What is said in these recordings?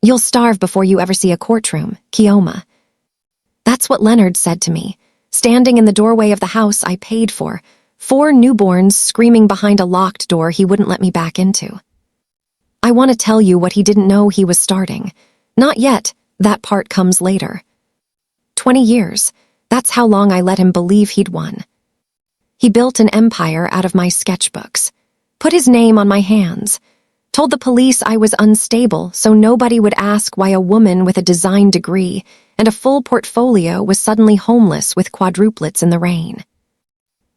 "You'll starve before you ever see a courtroom, Kioma." That's what Leonard said to me, standing in the doorway of the house I paid for, 4 newborns screaming behind a locked door he wouldn't let me back into. I want to tell you what he didn't know he was starting. Not yet, that part comes later. 20 years, that's how long I let him believe he'd won. He built an empire out of my sketchbooks, put his name on my hands, told the police I was unstable so nobody would ask why a woman with a design degree and a full portfolio was suddenly homeless with quadruplets in the rain.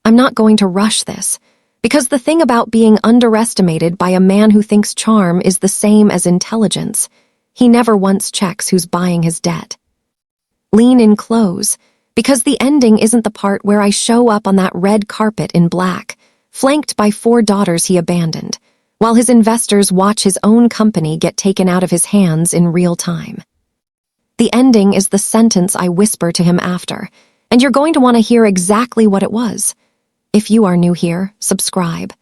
I'm not going to rush this, because the thing about being underestimated by a man who thinks charm is the same as intelligence, he never once checks who's buying his debt. Lean in close, because the ending isn't the part where I show up on that red carpet in black, flanked by 4 daughters he abandoned, while his investors watch his own company get taken out of his hands in real time. The ending is the sentence I whisper to him after, and you're going to want to hear exactly what it was. If you are new here, subscribe.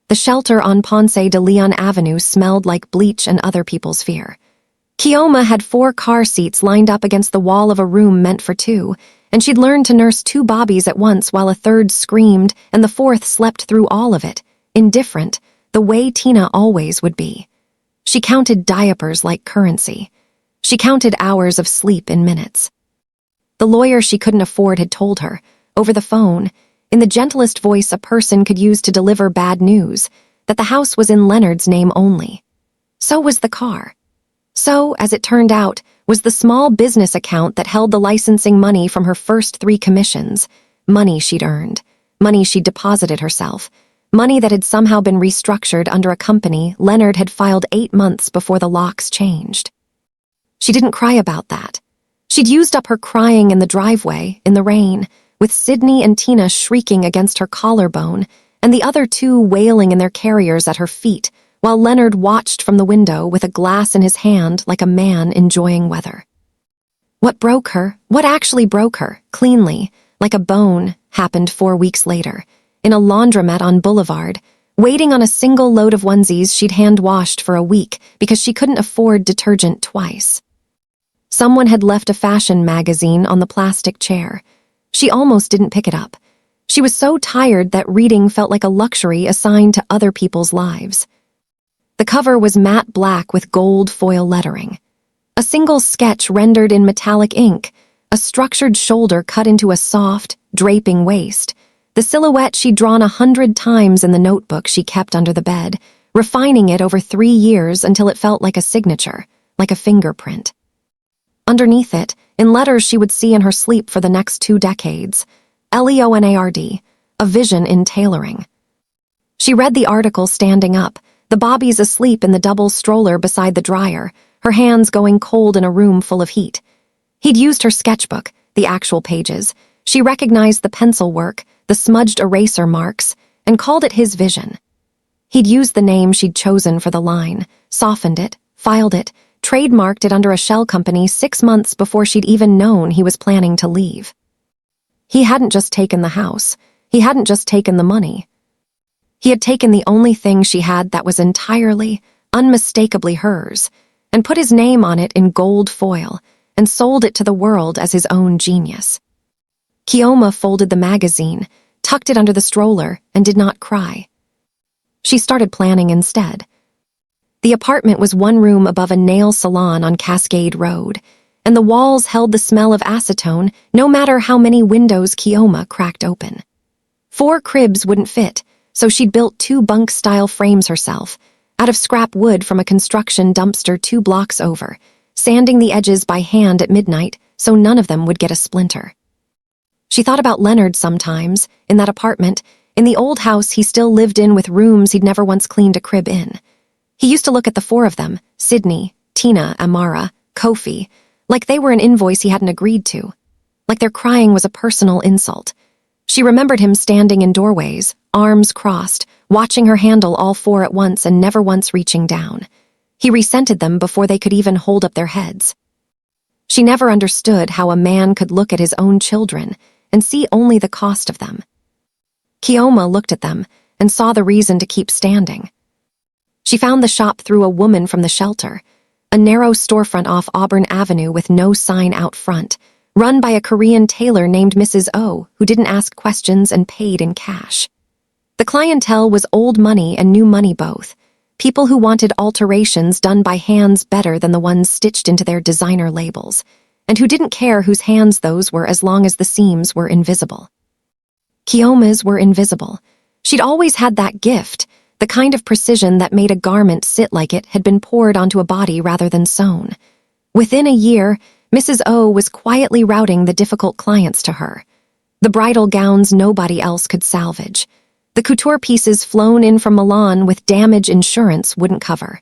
The shelter on Ponce de Leon Avenue smelled like bleach and other people's fear. Kioma had 4 car seats lined up against the wall of a room meant for 2, and she'd learned to nurse 2 bobbies at once while a 3rd screamed and the 4th slept through all of it, indifferent, the way Tina always would be. She counted diapers like currency. She counted hours of sleep in minutes. The lawyer she couldn't afford had told her, over the phone, in the gentlest voice a person could use to deliver bad news, that the house was in Leonard's name only. So was the car. So, as it turned out, was the small business account that held the licensing money from her first 3 commissions, money she'd earned, money she'd deposited herself, money that had somehow been restructured under a company Leonard had filed 8 months before the locks changed. She didn't cry about that. She'd used up her crying in the driveway, in the rain, with Sydney and Tina shrieking against her collarbone and the other 2 wailing in their carriers at her feet, while Leonard watched from the window with a glass in his hand like a man enjoying weather. What broke her, what actually broke her, cleanly, like a bone, happened 4 weeks later, in a laundromat on Boulevard, waiting on a single load of onesies she'd hand-washed for a week because she couldn't afford detergent twice. Someone had left a fashion magazine on the plastic chair. She almost didn't pick it up. She was so tired that reading felt like a luxury assigned to other people's lives. The cover was matte black with gold foil lettering. A single sketch rendered in metallic ink, a structured shoulder cut into a soft, draping waist, the silhouette she'd drawn 100 times in the notebook she kept under the bed, refining it over 3 years until it felt like a signature, like a fingerprint. Underneath it, in letters she would see in her sleep for the next 2 decades, Leonard, a vision in tailoring. She read the article standing up, the bobbies asleep in the double stroller beside the dryer, her hands going cold in a room full of heat. He'd used her sketchbook, the actual pages. She recognized the pencil work, the smudged eraser marks, and called it his vision. He'd used the name she'd chosen for the line, softened it, filed it, trademarked it under a shell company 6 months before she'd even known he was planning to leave. He hadn't just taken the house. He hadn't just taken the money. He had taken the only thing she had that was entirely, unmistakably hers, and put his name on it in gold foil, and sold it to the world as his own genius. Kioma folded the magazine, tucked it under the stroller, and did not cry. She started planning instead. The apartment was 1 room above a nail salon on Cascade Road, and the walls held the smell of acetone no matter how many windows Kioma cracked open. 4 cribs wouldn't fit, so she'd built 2 bunk-style frames herself, out of scrap wood from a construction dumpster 2 blocks over, sanding the edges by hand at midnight so none of them would get a splinter. She thought about Leonard sometimes, in that apartment, in the old house he still lived in with rooms he'd never once cleaned a crib in. He used to look at the 4 of them, Sydney, Tina, Amara, Kofi, like they were an invoice he hadn't agreed to, like their crying was a personal insult. She remembered him standing in doorways, arms crossed, watching her handle all 4 at once and never once reaching down. He resented them before they could even hold up their heads. She never understood how a man could look at his own children and see only the cost of them. Kioma looked at them and saw the reason to keep standing. She found the shop through a woman from the shelter. a narrow storefront off Auburn Avenue with no sign out front, run by a Korean tailor named Mrs. O, who didn't ask questions and paid in cash. The clientele was old money and new money both, people who wanted alterations done by hands better than the ones stitched into their designer labels, and who didn't care whose hands those were as long as the seams were invisible. Keoma's were invisible. She'd always had that gift, the kind of precision that made a garment sit like it had been poured onto a body rather than sewn. Within a year, Mrs. O was quietly routing the difficult clients to her. The bridal gowns nobody else could salvage. The couture pieces flown in from Milan with damage insurance wouldn't cover.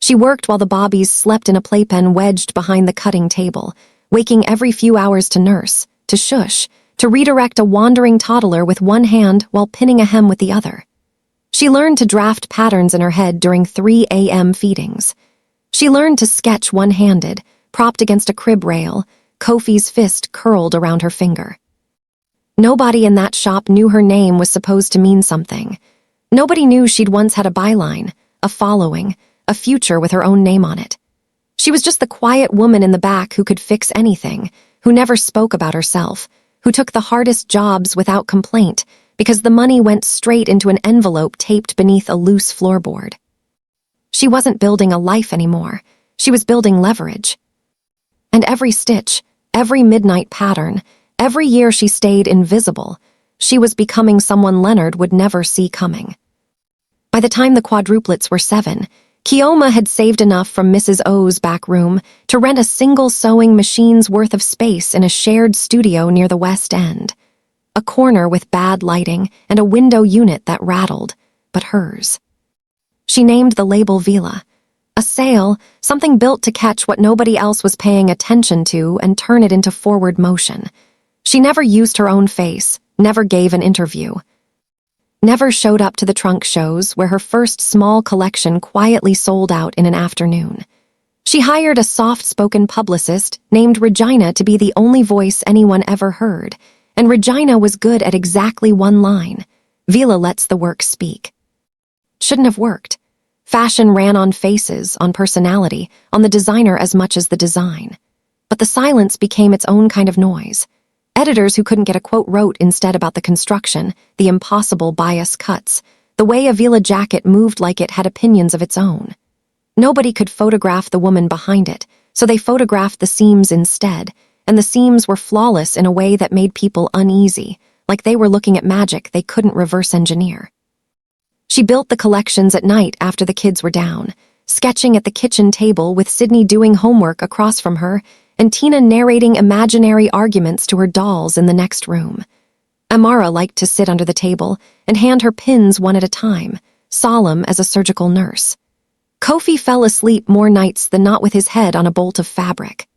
She worked while the bobbies slept in a playpen wedged behind the cutting table, waking every few hours to nurse, to shush, to redirect a wandering toddler with one hand while pinning a hem with the other. She learned to draft patterns in her head during 3 a.m. feedings. She learned to sketch one-handed, propped against a crib rail, Kofi's fist curled around her finger. Nobody in that shop knew her name was supposed to mean something. Nobody knew she'd once had a byline, a following, a future with her own name on it. She was just the quiet woman in the back who could fix anything, who never spoke about herself, who took the hardest jobs without complaint because the money went straight into an envelope taped beneath a loose floorboard. She wasn't building a life anymore. She was building leverage. And every stitch, every midnight pattern, every year she stayed invisible, she was becoming someone Leonard would never see coming. By the time the quadruplets were 7, Keoma had saved enough from Mrs. O's back room to rent a single sewing machine's worth of space in a shared studio near the West End. A corner with bad lighting and a window unit that rattled, but hers. She named the label Vila. A sail, something built to catch what nobody else was paying attention to and turn it into forward motion. She never used her own face, never gave an interview. Never showed up to the trunk shows where her first small collection quietly sold out in an afternoon. She hired a soft-spoken publicist named Regina to be the only voice anyone ever heard, and Regina was good at exactly one line. Vila lets the work speak. Shouldn't have worked. Fashion ran on faces, on personality, on the designer as much as the design. But the silence became its own kind of noise. Editors who couldn't get a quote wrote instead about the construction, the impossible bias cuts, the way a Vila jacket moved like it had opinions of its own. Nobody could photograph the woman behind it, so they photographed the seams instead, and the seams were flawless in a way that made people uneasy, like they were looking at magic they couldn't reverse engineer. She built the collections at night after the kids were down, sketching at the kitchen table with Sydney doing homework across from her and Tina narrating imaginary arguments to her dolls in the next room. Amara liked to sit under the table and hand her pins one at a time, solemn as a surgical nurse. Kofi fell asleep more nights than not with his head on a bolt of fabric.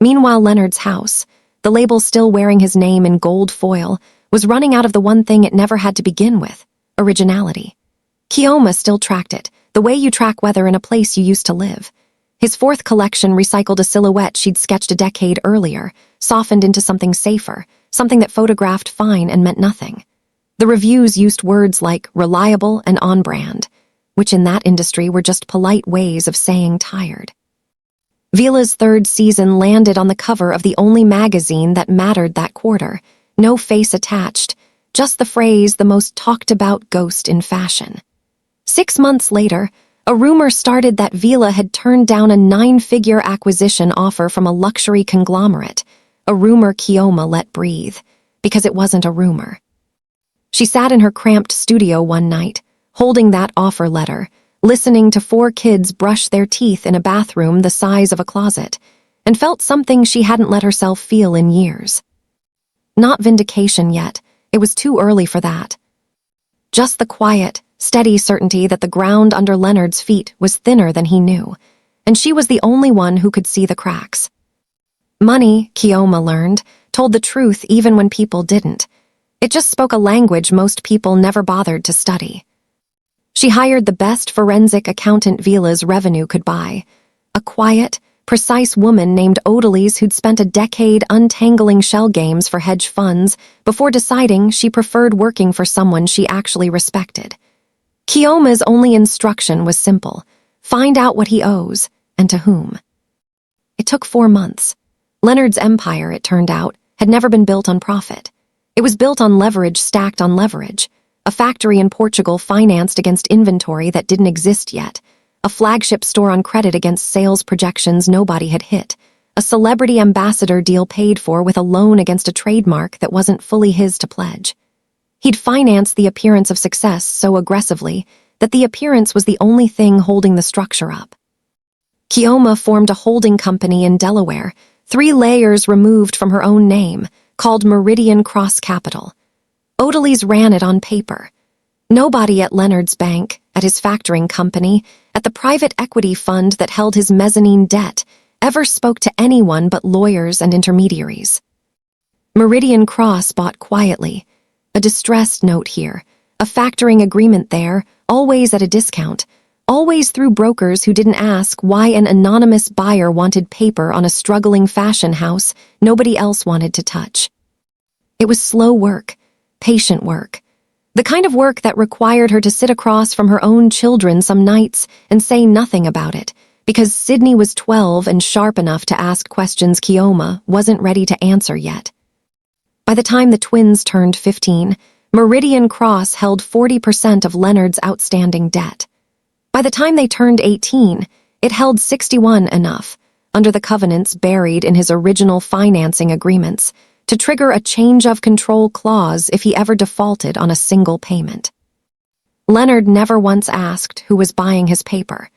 Meanwhile, Leonard's house, the label still wearing his name in gold foil, was running out of the one thing it never had to begin with: originality. Keoma still tracked it, the way you track weather in a place you used to live. His 4th collection recycled a silhouette she'd sketched a decade earlier, softened into something safer, something that photographed fine and meant nothing. The reviews used words like reliable and on-brand, which in that industry were just polite ways of saying tired. Vila's 3rd season landed on the cover of the only magazine that mattered that quarter, no face attached, just the phrase the most talked-about ghost in fashion. 6 months later, a rumor started that Vila had turned down a 9-figure acquisition offer from a luxury conglomerate, a rumor Keoma let breathe, because it wasn't a rumor. She sat in her cramped studio one night, holding that offer letter, listening to 4 kids brush their teeth in a bathroom the size of a closet, and felt something she hadn't let herself feel in years. Not vindication yet, it was too early for that. Just the quiet, steady certainty that the ground under Leonard's feet was thinner than he knew, and she was the only one who could see the cracks. Money, Keoma learned, told the truth even when people didn't. It just spoke a language most people never bothered to study. She hired the best forensic accountant Vila's revenue could buy, a quiet, precise woman named Odalys who'd spent a decade untangling shell games for hedge funds before deciding she preferred working for someone she actually respected. Keoma's only instruction was simple: find out what he owes, and to whom. It took 4 months. Leonard's empire, it turned out, had never been built on profit. It was built on leverage stacked on leverage. A factory in Portugal financed against inventory that didn't exist yet. A flagship store on credit against sales projections nobody had hit. A celebrity ambassador deal paid for with a loan against a trademark that wasn't fully his to pledge. He'd financed the appearance of success so aggressively that the appearance was the only thing holding the structure up. Kioma formed a holding company in Delaware, 3 layers removed from her own name, called Meridian Cross Capital. Odalys ran it on paper. Nobody at Leonard's bank, at his factoring company, at the private equity fund that held his mezzanine debt, ever spoke to anyone but lawyers and intermediaries. Meridian Cross bought quietly. A distressed note here, a factoring agreement there, always at a discount, always through brokers who didn't ask why an anonymous buyer wanted paper on a struggling fashion house nobody else wanted to touch. It was slow work, patient work, the kind of work that required her to sit across from her own children some nights and say nothing about it, because Sydney was 12 and sharp enough to ask questions Kioma wasn't ready to answer yet. By the time the twins turned 15, Meridian Cross held 40% of Leonard's outstanding debt. By the time they turned 18, it held 61 enough, under the covenants buried in his original financing agreements, to trigger a change of control clause if he ever defaulted on a single payment. Leonard never once asked who was buying his paper.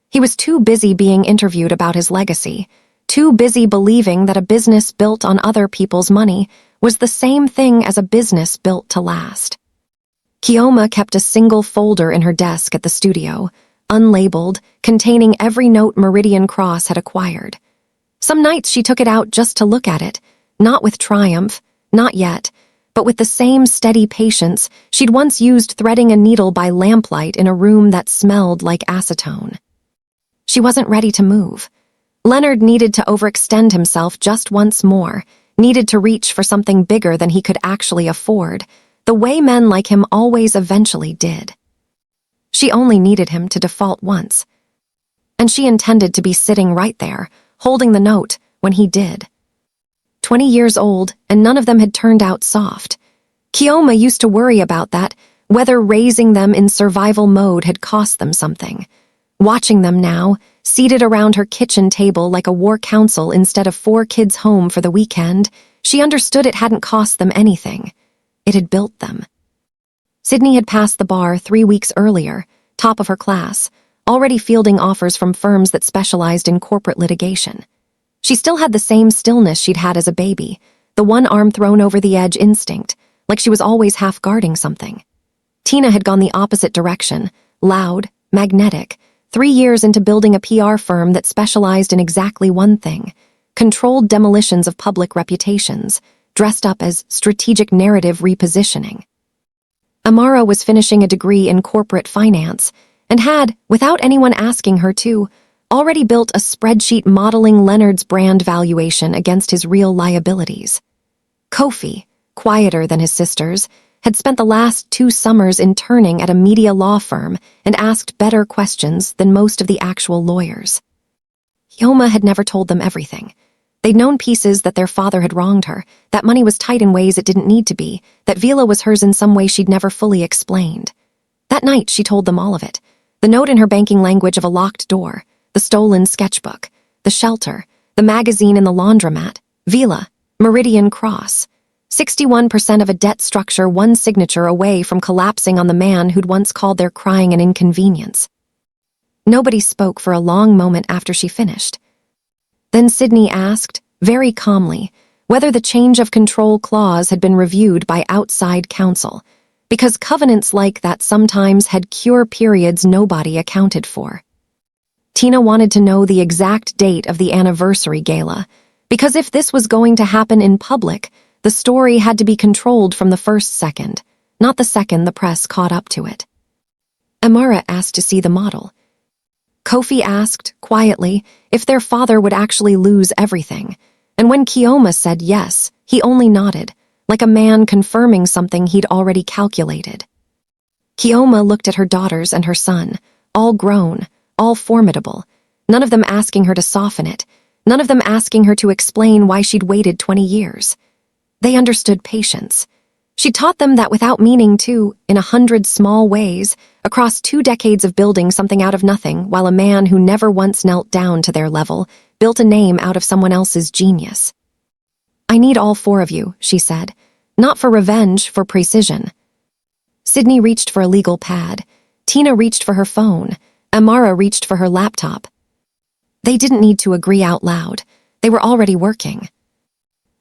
He was too busy being interviewed about his legacy, too busy believing that a business built on other people's money was the same thing as a business built to last. Kioma kept a single folder in her desk at the studio, unlabeled, containing every note Meridian Cross had acquired. Some nights she took it out just to look at it, not with triumph, not yet, but with the same steady patience she'd once used threading a needle by lamplight in a room that smelled like acetone. She wasn't ready to move. Leonard needed to overextend himself just once more, needed to reach for something bigger than he could actually afford, the way men like him always eventually did. She only needed him to default once. And she intended to be sitting right there, holding the note, when he did. 20 years old, and none of them had turned out soft. Kioma used to worry about that, whether raising them in survival mode had cost them something. Watching them now, seated around her kitchen table like a war council instead of 4 kids home for the weekend, she understood it hadn't cost them anything. It had built them. Sydney had passed the bar 3 weeks earlier, top of her class, already fielding offers from firms that specialized in corporate litigation. She still had the same stillness she'd had as a baby, the one arm thrown over the edge instinct, like she was always half guarding something. Tina had gone the opposite direction, loud, magnetic, 3 years into building a PR firm that specialized in exactly one thing, controlled demolitions of public reputations, dressed up as strategic narrative repositioning. Amara was finishing a degree in corporate finance and had, without anyone asking her to, already built a spreadsheet modeling Leonard's brand valuation against his real liabilities. Kofi, quieter than his sisters, had spent the last 2 summers interning at a media law firm and asked better questions than most of the actual lawyers. Kioma had never told them everything. They'd known pieces that their father had wronged her, that money was tight in ways it didn't need to be, that Vila was hers in some way she'd never fully explained. That night, she told them all of it. The note in her banking language of a locked door, the stolen sketchbook, the shelter, the magazine in the laundromat, Vila, Meridian Cross. 61% of a debt structure, one signature away from collapsing on the man who'd once called their crying an inconvenience. Nobody spoke for a long moment after she finished. Then Sydney asked, very calmly, whether the change of control clause had been reviewed by outside counsel, because covenants like that sometimes had cure periods nobody accounted for. Tina wanted to know the exact date of the anniversary gala, because if this was going to happen in public, the story had to be controlled from the first second, not the second the press caught up to it. Amara asked to see the model. Kofi asked, quietly, if their father would actually lose everything, and when Kioma said yes, he only nodded, like a man confirming something he'd already calculated. Kioma looked at her daughters and her son, all grown, all formidable, None of them asking her to soften it. None of them asking her to explain why she'd waited 20 years. They understood patience. She taught them that without meaning to, in 100 small ways, across 2 decades of building something out of nothing, while a man who never once knelt down to their level built a name out of someone else's genius. "I need all 4 of you," she said. "Not for revenge, for precision." Sydney reached for a legal pad. Tina reached for her phone. Amara reached for her laptop. They didn't need to agree out loud. They were already working.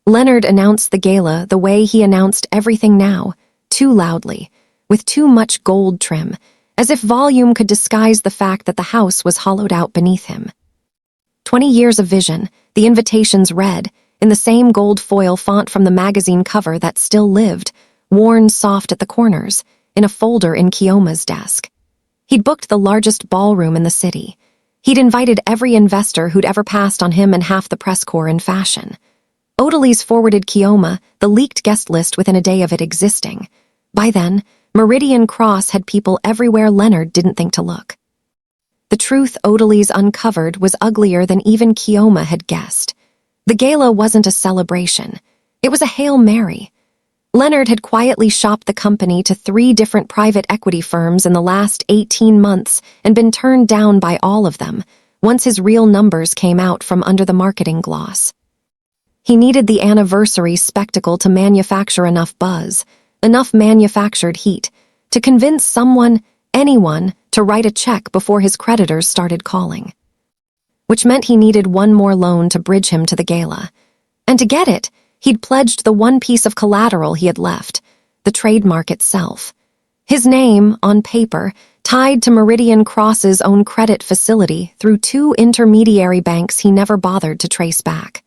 Leonard announced the gala the way he announced everything now, too loudly, with too much gold trim, as if volume could disguise the fact that the house was hollowed out beneath him. 20 years of vision, the invitations read, in the same gold foil font from the magazine cover that still lived, worn soft at the corners, in a folder in Keoma's desk. He'd booked the largest ballroom in the city. He'd invited every investor who'd ever passed on him and half the press corps in fashion. Odalys forwarded Keoma the leaked guest list within a day of it existing. By then, Meridian Cross had people everywhere Leonard didn't think to look. The truth Odalys uncovered was uglier than even Keoma had guessed. The gala wasn't a celebration. It was a Hail Mary. Leonard had quietly shopped the company to 3 different private equity firms in the last 18 months and been turned down by all of them, once his real numbers came out from under the marketing gloss. He needed the anniversary spectacle to manufacture enough buzz, enough manufactured heat, to convince someone, anyone, to write a check before his creditors started calling. Which meant he needed one more loan to bridge him to the gala. And to get it, he'd pledged the one piece of collateral he had left, the trademark itself. His name, on paper, tied to Meridian Cross's own credit facility through 2 intermediary banks he never bothered to trace back.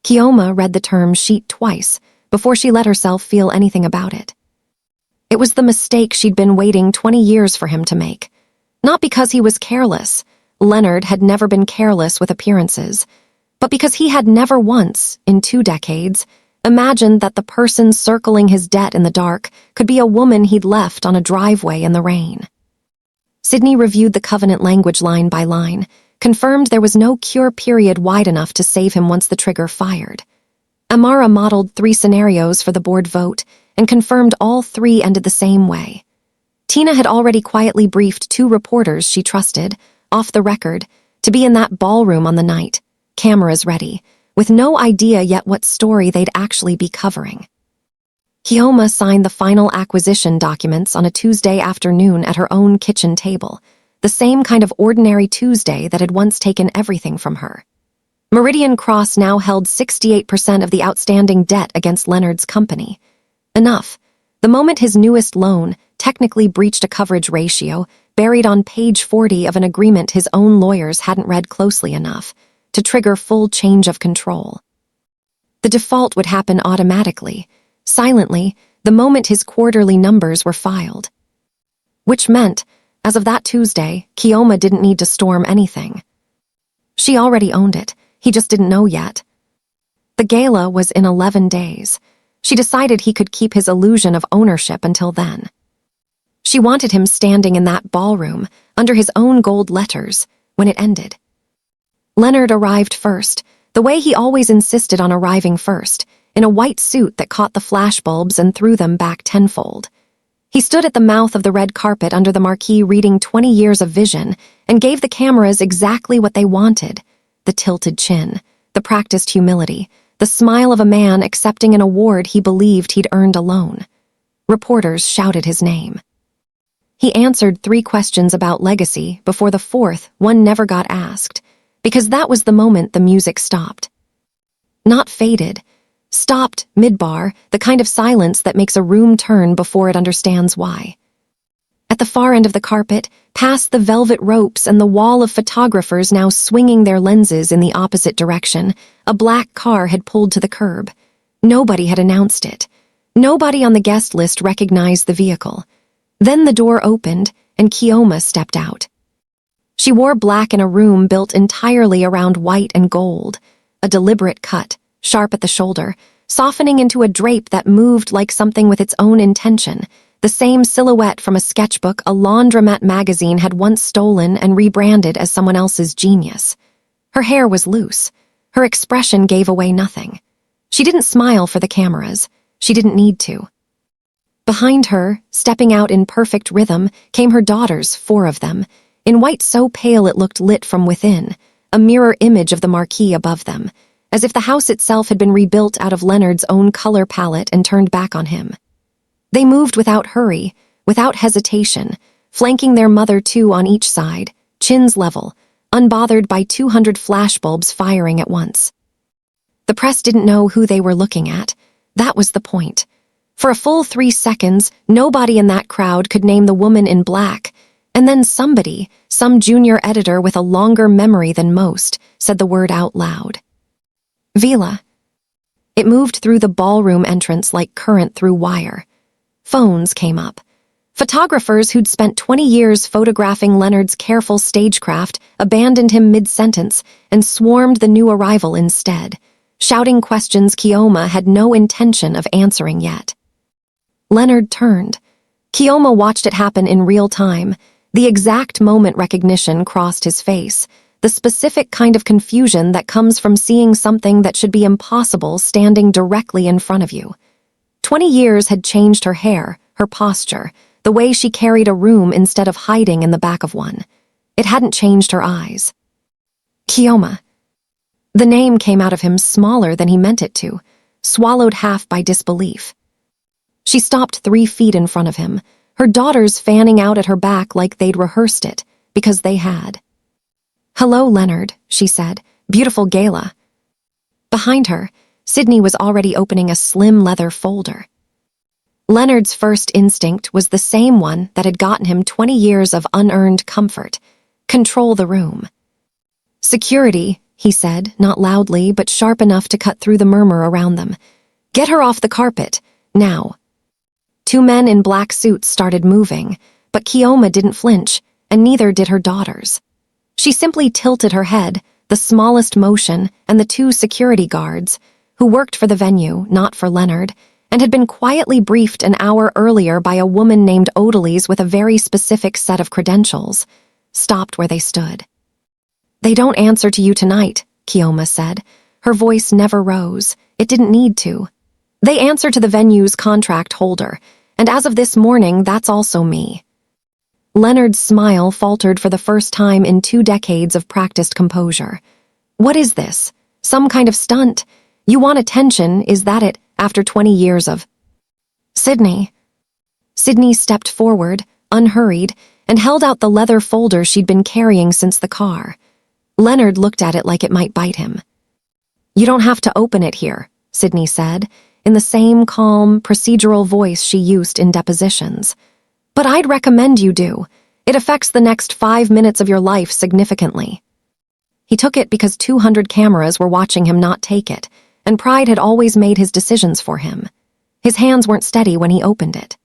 Keoma read the term sheet twice before she let herself feel anything about it. It was the mistake she'd been waiting 20 years for him to make. Not because he was careless. Leonard had never been careless with appearances. But because he had never once, in 2 decades, imagined that the person circling his debt in the dark could be a woman he'd left on a driveway in the rain. Sydney reviewed the covenant language line by line, confirmed there was no cure period wide enough to save him once the trigger fired. Amara modeled 3 scenarios for the board vote and confirmed all 3 ended the same way. Tina had already quietly briefed 2 reporters she trusted, off the record, to be in that ballroom on the night, cameras ready, with no idea yet what story they'd actually be covering. Keoma signed the final acquisition documents on a Tuesday afternoon at her own kitchen table, the same kind of ordinary Tuesday that had once taken everything from her. Meridian Cross now held 68% of the outstanding debt against Leonard's company. Enough. The moment his newest loan technically breached a coverage ratio buried on page 40 of an agreement his own lawyers hadn't read closely enough to trigger full change of control. The default would happen automatically, silently, the moment his quarterly numbers were filed. Which meant, as of that Tuesday, Keoma didn't need to storm anything. She already owned it, he just didn't know yet. The gala was in 11 days. She decided he could keep his illusion of ownership until then. She wanted him standing in that ballroom, under his own gold letters, when it ended. Leonard arrived first, the way he always insisted on arriving first, in a white suit that caught the flashbulbs and threw them back tenfold. He stood at the mouth of the red carpet under the marquee reading 20 years of vision and gave the cameras exactly what they wanted: the tilted chin, the practiced humility, the smile of a man accepting an award he believed he'd earned alone. Reporters shouted his name. He answered 3 questions about legacy before the 4th one never got asked, because that was the moment the music stopped. Not faded. Stopped, mid-bar, the kind of silence that makes a room turn before it understands why. At the far end of the carpet, past the velvet ropes and the wall of photographers now swinging their lenses in the opposite direction, a black car had pulled to the curb. Nobody had announced it. Nobody on the guest list recognized the vehicle. Then the door opened, and Keoma stepped out. She wore black in a room built entirely around white and gold, a deliberate cut, sharp at the shoulder, softening into a drape that moved like something with its own intention, The same silhouette from a sketchbook a laundromat magazine had once stolen and rebranded as someone else's genius. Her hair was loose. Her expression gave away nothing. She didn't smile for the cameras. She didn't need to. Behind her, stepping out in perfect rhythm, came her daughters, 4 of them, in white so pale it looked lit from within, a mirror image of the marquee above them, as if the house itself had been rebuilt out of Leonard's own color palette and turned back on him. They moved without hurry, without hesitation, flanking their mother 2 on each side, chins level, unbothered by 200 flashbulbs firing at once. The press didn't know who they were looking at. That was the point. For a full 3 seconds, nobody in that crowd could name the woman in black, and then somebody, some junior editor with a longer memory than most, said the word out loud. Vila. It moved through the ballroom entrance like current through wire. Phones came up. Photographers who'd spent 20 years photographing Leonard's careful stagecraft abandoned him mid-sentence and swarmed the new arrival instead, shouting questions Keoma had no intention of answering yet. Leonard turned. Keoma watched it happen in real time. The exact moment recognition crossed his face, the specific kind of confusion that comes from seeing something that should be impossible standing directly in front of you. 20 years had changed her hair, her posture, the way she carried a room instead of hiding in the back of one. It hadn't changed her eyes. Keoma. The name came out of him smaller than he meant it to, swallowed half by disbelief. She stopped 3 feet in front of him, her daughters fanning out at her back like they'd rehearsed it, because they had. "Hello, Leonard," she said. "Beautiful gala." Behind her, Sydney was already opening a slim leather folder. Leonard's first instinct was the same one that had gotten him 20 years of unearned comfort. Control the room. "Security," he said, not loudly, but sharp enough to cut through the murmur around them. "Get her off the carpet, now." 2 men in black suits started moving, but Keoma didn't flinch, and neither did her daughters. She simply tilted her head, the smallest motion, and the 2 security guards, who worked for the venue, not for Leonard, and had been quietly briefed an hour earlier by a woman named Odalys with a very specific set of credentials, stopped where they stood. "They don't answer to you tonight," Keoma said. Her voice never rose. It didn't need to. "They answer to the venue's contract holder, and as of this morning, that's also me." Leonard's smile faltered for the first time in 2 decades of practiced composure. "What is this? Some kind of stunt? You want attention, is that it, after 20 years of—" "Sydney." Sydney stepped forward, unhurried, and held out the leather folder she'd been carrying since the car. Leonard looked at it like it might bite him. "You don't have to open it here," Sydney said, in the same calm, procedural voice she used in depositions. "But I'd recommend you do. It affects the next 5 minutes of your life significantly." He took it because 200 cameras were watching him not take it, and pride had always made his decisions for him. His hands weren't steady when he opened it.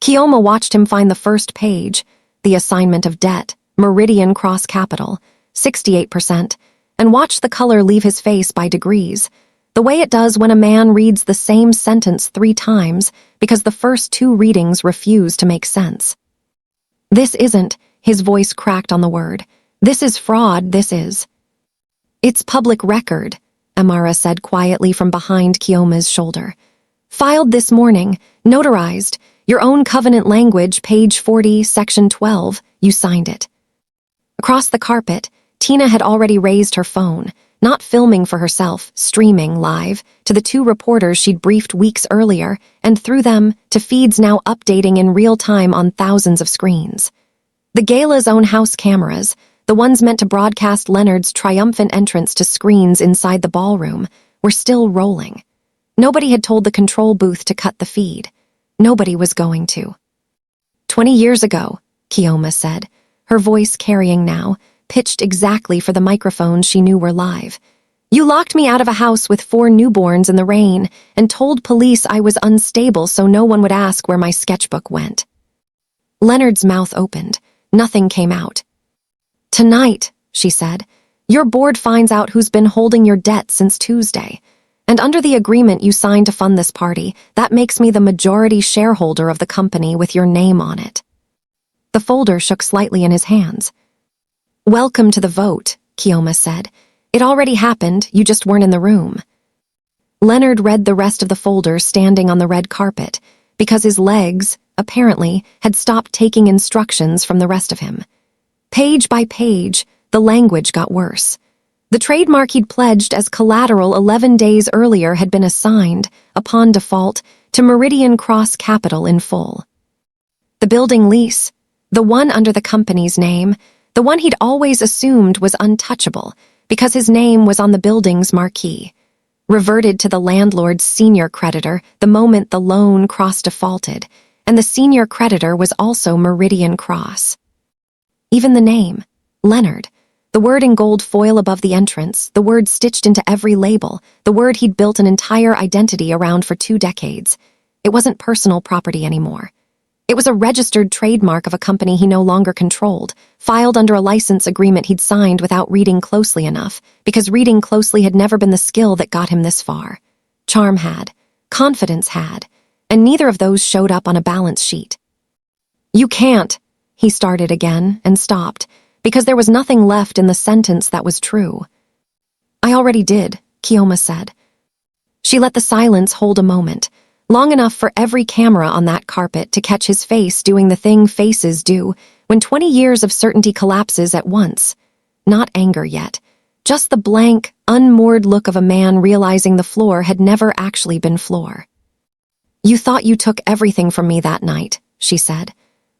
Keoma watched him find the first page, the assignment of debt, Meridian Cross Capital, 68%, and watched the color leave his face by degrees, the way it does when a man reads the same sentence 3 times because the first 2 readings refuse to make sense. "This isn't," his voice cracked on the word. "This is fraud, this is." "It's public record," Amara said quietly from behind Keoma's shoulder. "Filed this morning, notarized, your own covenant language, page 40, section 12, you signed it." Across the carpet, Tina had already raised her phone, not filming for herself, streaming live, to the 2 reporters she'd briefed weeks earlier, and through them, to feeds now updating in real time on thousands of screens. The gala's own house cameras, the ones meant to broadcast Leonard's triumphant entrance to screens inside the ballroom, were still rolling. Nobody had told the control booth to cut the feed. Nobody was going to. 20 years ago, Keoma said, her voice carrying now, pitched exactly for the microphones she knew were live. "You locked me out of a house with 4 newborns in the rain and told police I was unstable so no one would ask where my sketchbook went." Leonard's mouth opened. Nothing came out. "Tonight," she said, "your board finds out who's been holding your debt since Tuesday. And under the agreement you signed to fund this party, that makes me the majority shareholder of the company with your name on it." The folder shook slightly in his hands. "Welcome to the vote," Keoma said. "It already happened, you just weren't in the room." Leonard read the rest of the folder standing on the red carpet, because his legs, apparently, had stopped taking instructions from the rest of him. Page by page, the language got worse. The trademark he'd pledged as collateral 11 days earlier had been assigned, upon default, to Meridian Cross Capital in full. The building lease, the one under the company's name, the one he'd always assumed was untouchable because his name was on the building's marquee, reverted to the landlord's senior creditor the moment the loan cross-defaulted, and the senior creditor was also Meridian Cross. Even the name, Leonard, the word in gold foil above the entrance, the word stitched into every label, the word he'd built an entire identity around for 2 decades. It wasn't personal property anymore. It was a registered trademark of a company he no longer controlled, filed under a license agreement he'd signed without reading closely enough, because reading closely had never been the skill that got him this far. Charm had, confidence had, and neither of those showed up on a balance sheet. "You can't," he started again and stopped, because there was nothing left in the sentence that was true. "I already did," Keoma said. She let the silence hold a moment, long enough for every camera on that carpet to catch his face doing the thing faces do when 20 years of certainty collapses at once. Not anger yet, just the blank, unmoored look of a man realizing the floor had never actually been floor. "You thought you took everything from me that night," she said.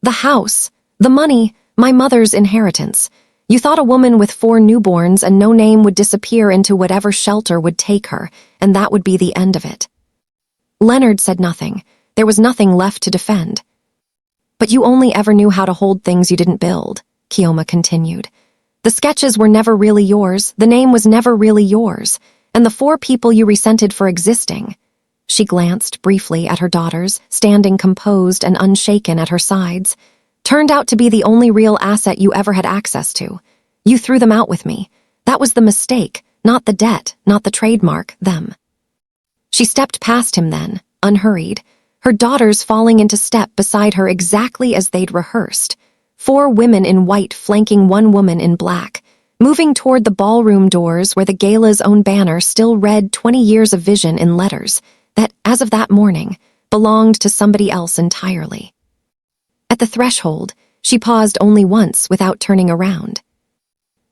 "The house, the money, my mother's inheritance. You thought a woman with 4 newborns and no name would disappear into whatever shelter would take her, and that would be the end of it." Leonard said nothing. There was nothing left to defend. "But you only ever knew how to hold things you didn't build," Keoma continued. "The sketches were never really yours, the name was never really yours, and the 4 people you resented for existing." She glanced briefly at her daughters, standing composed and unshaken at her sides. "Turned out to be the only real asset you ever had access to. You threw them out with me. That was the mistake, not the debt, not the trademark, them." She stepped past him then, unhurried, her daughters falling into step beside her exactly as they'd rehearsed. 4 women in white flanking 1 woman in black, moving toward the ballroom doors where the gala's own banner still read 20 years of vision in letters that, as of that morning, belonged to somebody else entirely. At the threshold, she paused only once without turning around.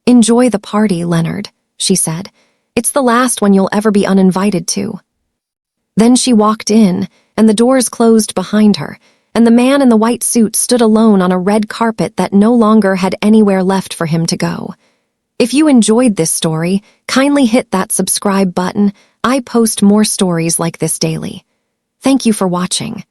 "Enjoy the party, Leonard," she said. "It's the last one you'll ever be uninvited to." Then she walked in, and the doors closed behind her, and the man in the white suit stood alone on a red carpet that no longer had anywhere left for him to go. If you enjoyed this story, kindly hit that subscribe button. I post more stories like this daily. Thank you for watching.